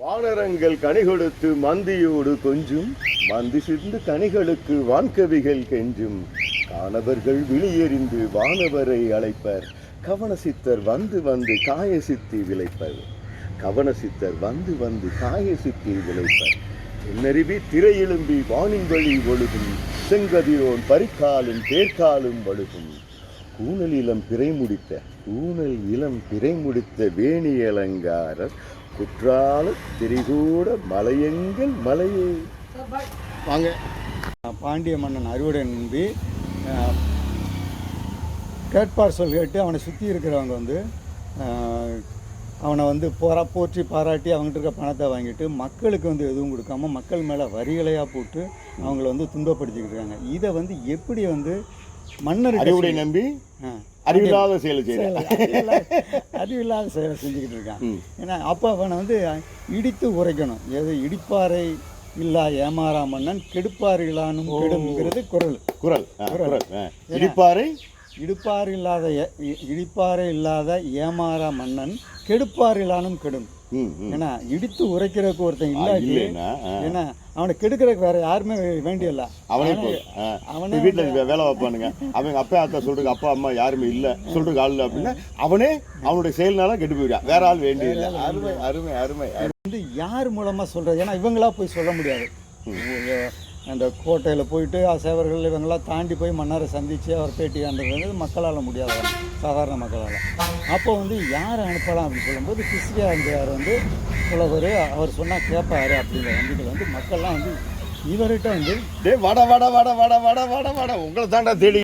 வானரங்கள் கனி கொடுத்து மந்தியோடு கொஞ்சும், மந்தி சிந்து கனிகளுக்கு வான்கவிகள் கெஞ்சும். காணவர்கள் விழியெறிந்து வானவரை அழைப்பர், கவனசித்தர் வந்து வந்து காயசித்தி விளைப்பர். கவனசித்தர் வந்து வந்து காயசித்தி விளைப்பர். தென்னருவி திரையெழும்பி வானின் வழி ஒழுகும், செங்கதிரோன் பரிக்காலும் தேர்காலும் வழுகும். கூனல் இளம் பிறை முடித்த வேணி அலங்காரர், குற்றால திரிகூட மலையெங்கள் மலையே. வாங்க. பாண்டிய மன்னன் அறுவடை நம்பி கேட்பார் சொல் கேட்டு அவனை சுற்றி இருக்கிறவங்க வந்து அவனை வந்து போற்றி பாராட்டி அவங்ககிட்ட இருக்க பணத்தை வாங்கிட்டு மக்களுக்கு வந்து எதுவும் கொடுக்காம மக்கள் மேலே வரிகளையாக போட்டு அவங்கள வந்து துன்பப்படுத்திக்கிட்டு இருக்காங்க. இதை வந்து எப்படி வந்து மன்னர் அறுவடை நம்பி அறிவில்லாத செயலை அறிவில்லாத செயலை செஞ்சுக்கிட்டு இருக்கான். ஏன்னா அப்போ அவனை வந்து இடித்து உரைக்கணும். எது இடிப்பாறை இல்லா ஏமாறா மன்னன் கெடுப்பாரிலானும் கெடுங்கிறது குரல். இடிப்பாறை இல்லாத ஏமாறா மன்னன் கெடுப்பாரிலானும் கெடும். ஏன்னா இடித்து உரைக்கிறதுக்கு ஒருத்தன் இல்லாட்டி, ஏன்னா அவனை கெடுக்கிறதுக்கு வேற யாருமே வேண்டியல்ல. அவனே வீட்டில் வேலை வைப்பானுங்க, அவங்க அப்பா அத்தா சொல்றதுக்கு அப்பா அம்மா யாருமே இல்லை சொல்றதுக்கு ஆள் இல்லை அப்படின்னா அவனே அவனுடைய செயல்னால கெட்டு போயிடுவான். வேற ஆள் வேண்டியதில்லை. அருமை அருமை அருமை. வந்து யார் மூலமாக சொல்கிறது? ஏன்னா இவங்களா போய் சொல்ல முடியாது. அந்த கோட்டையில் போயிட்டு சேவர்கள் இவங்களாம் தாண்டி போய் மன்னரை சந்தித்து அவர் பேட்டி காண்றது மக்களால் முடியாது, சாதாரண மக்களால். அப்போ வந்து யாரை அனுப்பலாம் அப்படின்னு சொல்லும்போது கிறிஸ்டியார் வந்து புலவர், அவர் சொன்னால் கேட்பாரு அப்படிங்கிற நம்பிக்கையில் வந்து மக்கள்லாம் வந்து இவர்கிட்ட வந்து வட வட வட வட வட வட வட உங்களை தாண்டா தேடி